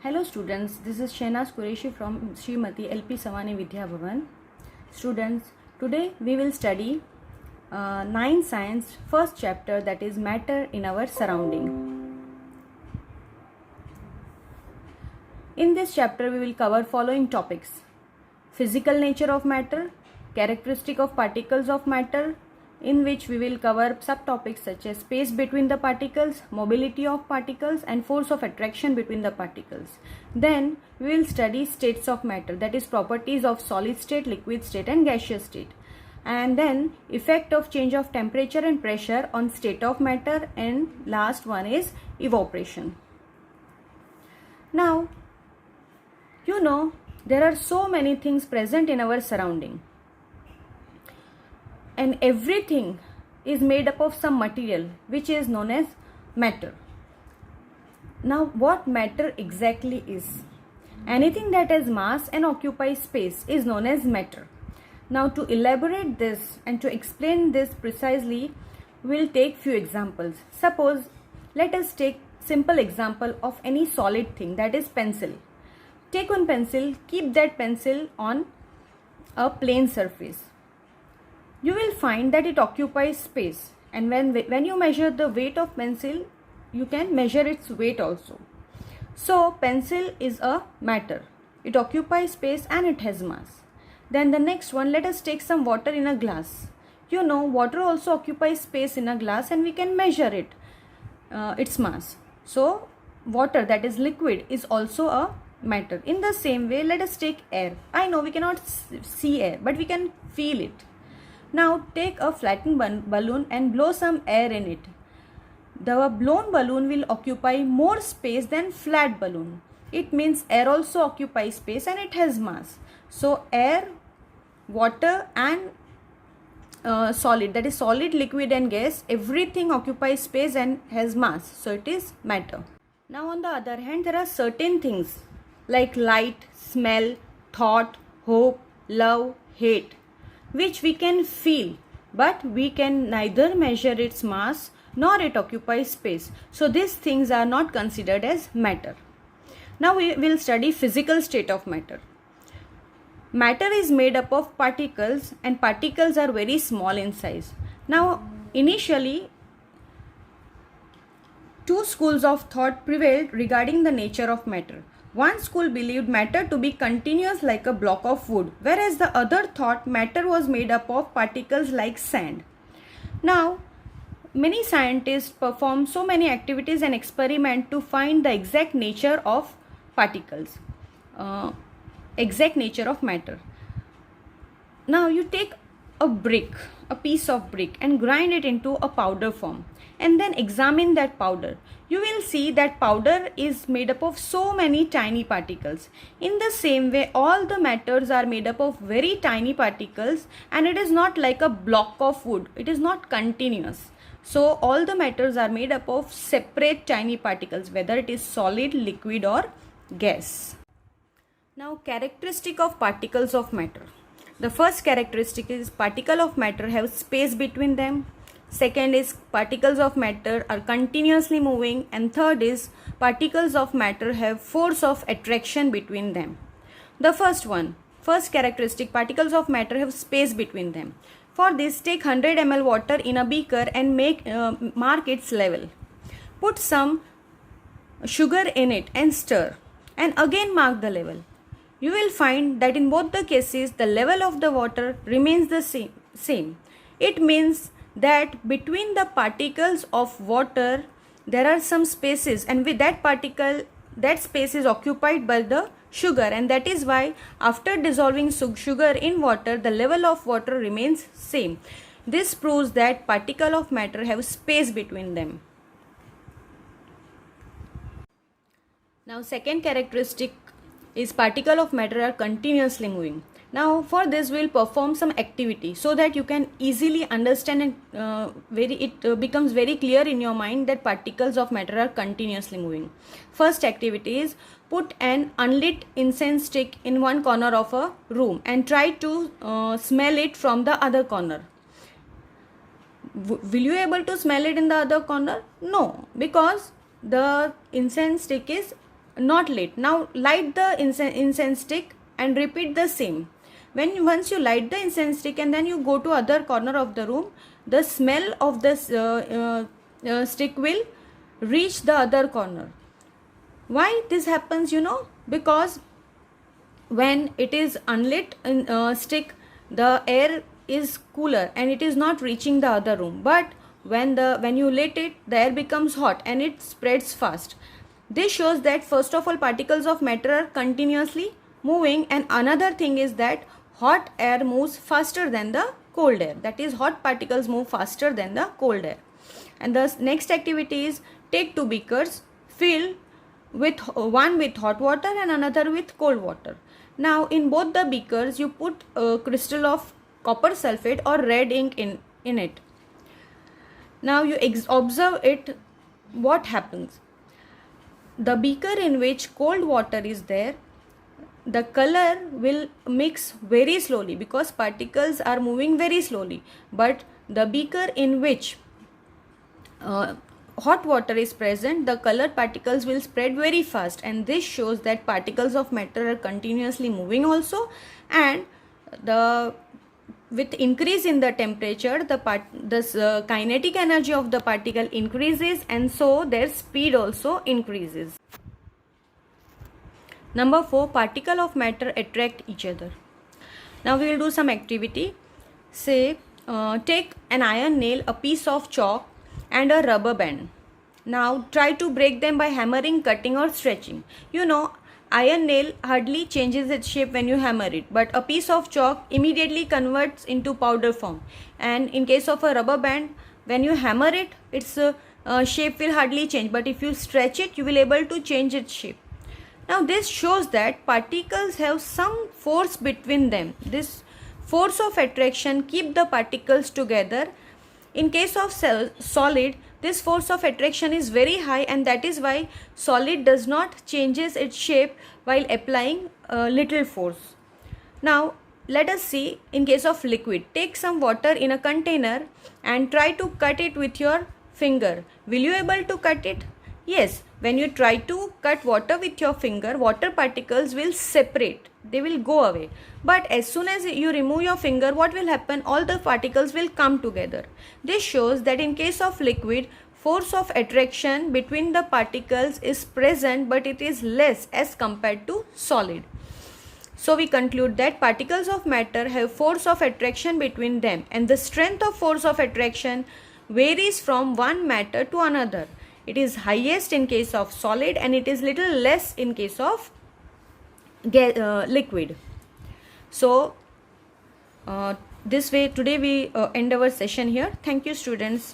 Hello students, this is Shehnaz Qureshi from Srimati LP Savani Vidya Bhavan. Students, today we will study 9 Science first chapter, that is matter in our surrounding. In this chapter we will cover following topics: physical nature of matter, characteristic of particles of matter, in which we will cover subtopics such as space between the particles, mobility of particles, and force of attraction between the particles. Then we will study states of matter, that is properties of solid state, liquid state, and gaseous state. And then effect of change of temperature and pressure on state of matter, and last one is evaporation. Now, there are so many things present in our surrounding, and everything is made up of some material which is known as matter. Now, what matter exactly is? Anything that has mass and occupies space is known as matter. Now, to elaborate this and to explain this precisely, we'll take few examples. Suppose, let us take simple example of any solid thing, that is pencil. Take one pencil, keep that pencil on a plane surface. You will find that it occupies space, and when you measure the weight of pencil, you can measure its weight also. So pencil is a matter. It occupies space and it has mass. Then the next one, let us take some water in a glass. Water also occupies space in a glass, and we can measure its mass. So water, that is liquid, is also a matter. In the same way, let us take air. I know we cannot see air, but we can feel it. Now take a flattened balloon and blow some air in it. The blown balloon will occupy more space than flat balloon. It means air also occupies space and it has mass. So air, water, and solid, that is solid, liquid, and gas, everything occupies space and has mass. So it is matter. Now on the other hand, there are certain things like light, smell, thought, hope, love, hate, which we can feel, but we can neither measure its mass nor it occupies space. So these things are not considered as matter. Now we will study physical state of matter. Matter is made up of particles, and particles are very small in size. Now initially, two schools of thought prevailed regarding the nature of matter. One school believed matter to be continuous like a block of wood, whereas the other thought matter was made up of particles like sand. Now, many scientists perform so many activities and experiment to find the exact nature of particles, exact nature of matter. Now, you take a piece of brick, and grind it into a powder form, and then examine that powder. You will see that powder is made up of so many tiny particles. In the same way, all the matters are made up of very tiny particles, and it is not like a block of wood. It is not continuous. So all the matters are made up of separate tiny particles, whether it is solid, liquid, or gas. Now, characteristic of particles of matter. The first characteristic is particle of matter have space between them. Second is particles of matter are continuously moving, and third is particles of matter have force of attraction between them. The first characteristic, particles of matter have space between them. For this, take 100 ml water in a beaker and mark its level. Put some sugar in it and stir, and again mark the level. You will find that in both the cases, the level of the water remains the same. It means that between the particles of water there are some spaces, and with that space is occupied by the sugar, and that is why after dissolving sugar in water, the level of water remains same. This proves that particle of matter have space between them. Now, second characteristic is particle of matter are continuously moving. Now for this we will perform some activity so that you can easily understand, and it becomes very clear in your mind that particles of matter are continuously moving. First activity is put an unlit incense stick in one corner of a room and try to smell it from the other corner. Will you able to smell it in the other corner? No, because the incense stick is not lit. Now light the incense stick and repeat the same. Once you light the incense stick and then you go to other corner of the room, the smell of this stick will reach the other corner. Why this happens? Because when it is unlit stick, the air is cooler and it is not reaching the other room. But when you lit it, the air becomes hot and it spreads fast. This shows that first of all, particles of matter are continuously moving, and another thing is that hot air moves faster than the cold air. That is, hot particles move faster than the cold air. And the next activity is, take 2 beakers, fill with one with hot water and another with cold water. Now in both the beakers you put a crystal of copper sulfate or red ink in it. Now you observe it, what happens. The beaker in which cold water is there, the color will mix very slowly because particles are moving very slowly. But the beaker in which hot water is present, the colored particles will spread very fast, and this shows that particles of matter are continuously moving also. And with increase in the temperature, the kinetic energy of the particle increases, and so their speed also increases. Number 4, particle of matter attract each other. Now we will do some activity. Say take an iron nail, a piece of chalk and a rubber band. Now try to break them by hammering, cutting or stretching. Iron nail hardly changes its shape when you hammer it, but a piece of chalk immediately converts into powder form. And in case of a rubber band, when you hammer it, its shape will hardly change, but if you stretch it, you will able to change its shape. Now this shows that particles have some force between them. This force of attraction keep the particles together. In case of solid, this force of attraction is very high, and that is why solid does not changes its shape while applying little force. Now let us see in case of liquid. Take some water in a container and try to cut it with your finger. Will you able to cut it? Yes, when you try to cut water with your finger, water particles will separate. They will go away. But as soon as you remove your finger, what will happen? All the particles will come together. This shows that in case of liquid, force of attraction between the particles is present, but it is less as compared to solid. So we conclude that particles of matter have force of attraction between them, and the strength of force of attraction varies from one matter to another. It is highest in case of solid and it is little less in case of liquid. So this way today we end our session here. Thank you, students.